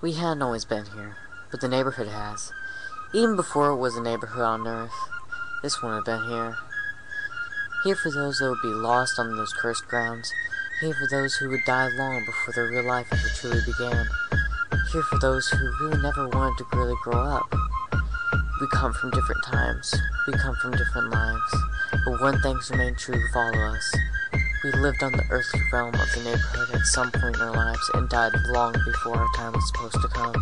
We hadn't always been here, but the neighborhood has. Even before it was a neighborhood on Earth, this one had been here. Here for those that would be lost on those cursed grounds. Here for those who would die long before their real life ever truly began. Here for those who really never wanted to really grow up. We come from different times. We come from different lives. But one thing's remained true of all of us. We lived on the earthly realm of the neighborhood at some point in our lives and died long before our time was supposed to come.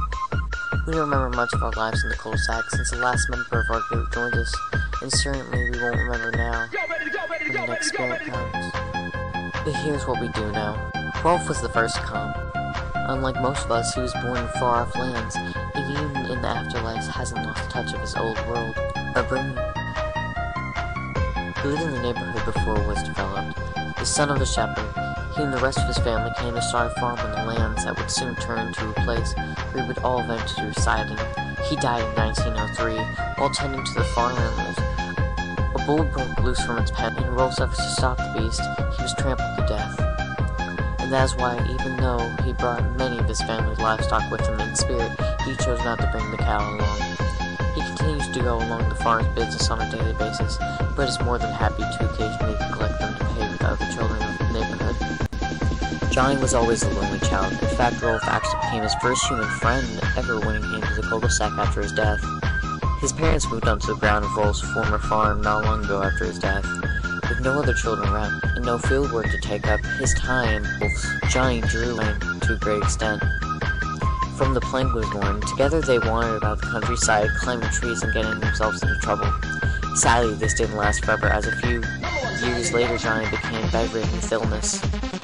We don't remember much of our lives in the cul-de-sac since the last member of our group joined us, and certainly we won't remember now when the next spirit comes. But here's what we do know. Rolf was the first to come. Unlike most of us, he was born in far-off lands, and even in the afterlife hasn't lost touch of his old world, upbringing. He lived in the neighborhood before it was developed. The son of the shepherd, he and the rest of his family came to start a farm on the lands that would soon turn into a place where we would all eventually reside in. He died in 1903 while tending to the farm animals. A bull broke loose from its pen, and in Rolf's efforts to stop the beast, he was trampled to death. And that is why, even though he brought many of his family's livestock with him in spirit, he chose not to bring the cow along. He continues to go along the farm's business on a daily basis, but is more than happy to occasionally collect them to pay with other children of the neighborhood. Johnny was always a lonely child. In fact, Rolf actually became his first human friend ever when he came to the cul-de-sac after his death. His parents moved onto the ground of Rolf's former farm not long ago after his death. With no other children around and no field work to take up his time, Johnny drew to a great extent. From the plank was born, together they wandered about the countryside, climbing trees and getting themselves into trouble. Sadly, this didn't last forever, as a few years later Johnny became bedridden with illness.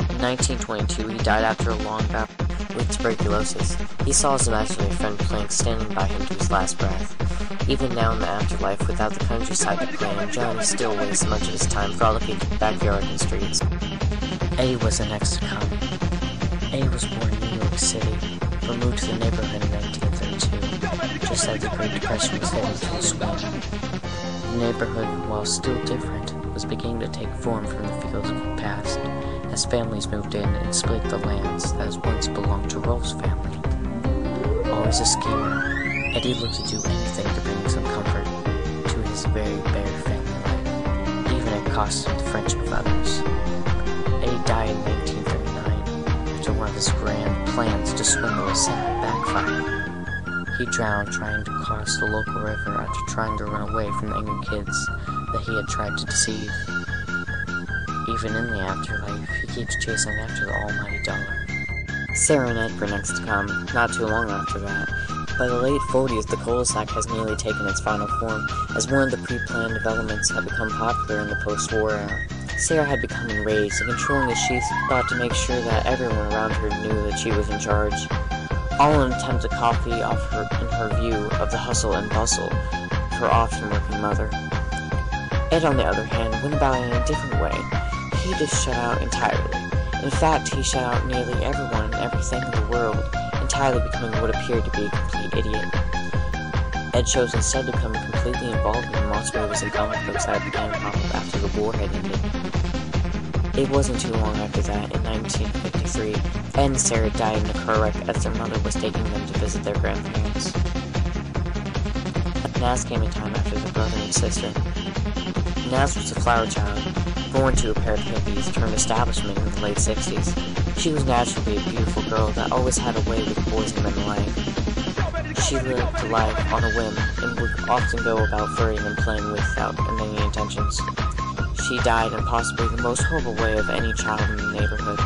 In 1922, he died after a long bout with tuberculosis. He saw his imaginary friend Plank standing by him to his last breath. Even now in the afterlife, without the countryside to plan, Johnny still wastes much of his time frolicking in the backyard and streets. Eddy was the next to come. Eddy was born in New York City, but moved to the neighborhood in 1932, just as the Great Depression was heading to a swing. The neighborhood, while still different, was beginning to take form from the fields of the past, as families moved in and split the lands that once belonged to Rolf's family. Always a schemer, Eddy looked to do anything to bring some comfort to his very bare family life, even at cost of the friendship of others. Eddy died in 1939 after one of his grand plans to swindle a sad backfire. He drowned trying to cross the local river after trying to run away from the angry kids that he had tried to deceive. Even in the afterlife, he keeps chasing after the almighty dollar. Sarah and Ed were next to come, not too long after that. By the late 40s, the cul-de-sac has nearly taken its final form, as one of the pre-planned developments had become popular in the post-war era. Sarah had become enraged and controlling as she thought to make sure that everyone around her knew that she was in charge, all in an attempt to copy off her in her view of the hustle and bustle of her often working mother. Ed, on the other hand, went about it in a different way. He just shut out entirely. In fact, he shut out nearly everyone and everything in the world, entirely becoming what appeared to be a complete idiot. Ed chose instead to become completely involved in the monster movies and comic books that began to pop up after the war had ended. It wasn't too long after that, in 1953, Ed and Sarah died in a car wreck as their mother was taking them to visit their grandparents. Naz came in time after their brother and sister. Naz was a flower child, born to a pair of hippies turned establishment in the late 60s. She was naturally a beautiful girl that always had a way with boys and men alike. She lived life on a whim and would often go about flirting and playing without any intentions. She died in possibly the most horrible way of any child in the neighborhood.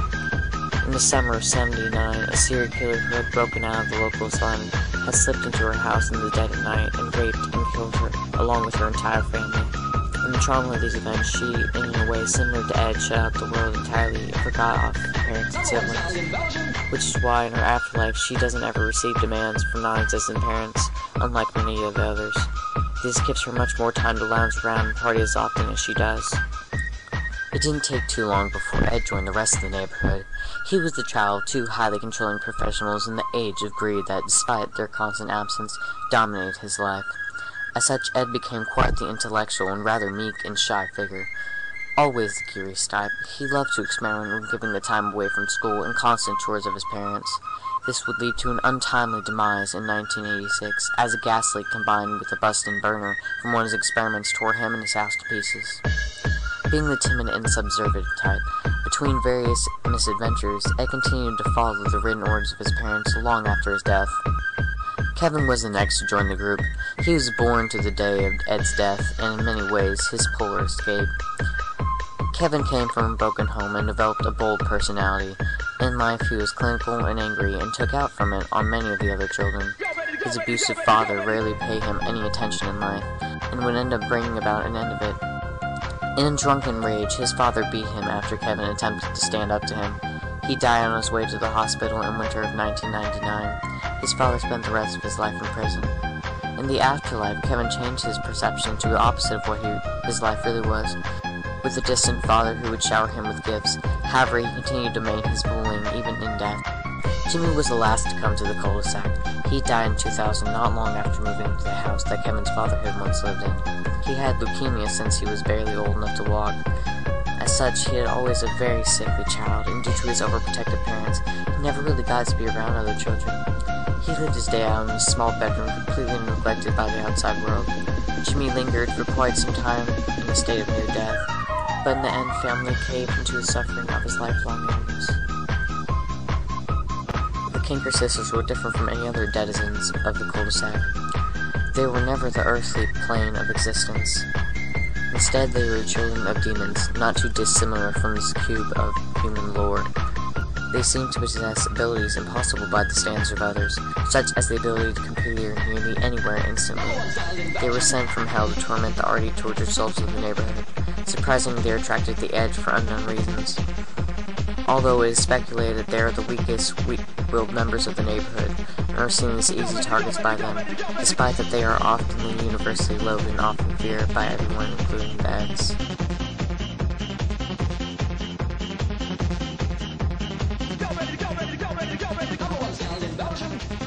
In the summer of '79, a serial killer who had broken out of the local asylum had slipped into her house in the dead of night and raped and killed her, along with her entire family. In the trauma of these events, she, in a way similar to Ed, shut out the world entirely and forgot off her parents and siblings. Which is why in her afterlife, she doesn't ever receive demands from non-existent parents, unlike many of the others. This gives her much more time to lounge around and party as often as she does. It didn't take too long before Ed joined the rest of the neighborhood. He was the child of two highly controlling professionals in the age of greed that, despite their constant absence, dominated his life. As such, Ed became quite the intellectual and rather meek and shy figure. Always the curious type, he loved to experiment when giving the time away from school and constant chores of his parents. This would lead to an untimely demise in 1986, as a gas leak combined with a busting burner from one of his experiments tore him and his house to pieces. Being the timid and subservient type, between various misadventures, Ed continued to follow the written orders of his parents long after his death. Kevin was the next to join the group. He was born to the day of Ed's death, and in many ways, his polar escape. Kevin came from a broken home and developed a bold personality. In life, he was clinical and angry and took out from it on many of the other children. His abusive father rarely paid him any attention in life, and would end up bringing about an end of it. In a drunken rage, his father beat him after Kevin attempted to stand up to him. He died on his way to the hospital in winter of 1999. His father spent the rest of his life in prison. In the afterlife, Kevin changed his perception to the opposite of what his life really was, with a distant father who would shower him with gifts. However, he continued to maintain his bullying even in death. Jimmy was the last to come to the cul-de-sac. He died in 2000, not long after moving to the house that Kevin's father had once lived in. He had leukemia since he was barely old enough to walk. As such, he had always a very sickly child, and due to his overprotective parents, he never really got to be around other children. He lived his day out in his small bedroom, completely neglected by the outside world. Jimmy lingered for quite some time in a state of near death, but in the end, family caved into the suffering of his lifelong illness. The Kinker sisters were different from any other denizens of the cul-de-sac. They were never the earthly plane of existence. Instead, they were children of demons, not too dissimilar from this cube of human lore. They seemed to possess abilities impossible by the standards of others, such as the ability to appear nearly anywhere instantly. They were sent from hell to torment the already tortured souls of the neighborhood. Surprisingly, they are attracted to the Edge for unknown reasons. Although it is speculated they are the weakest, weak-willed members of the neighborhood, and are seen as easy targets by them, despite that they are often universally loathed and often feared by everyone, including the Eds. Go, ready, go, ready, go, ready, go, ready, come on, sound in motion.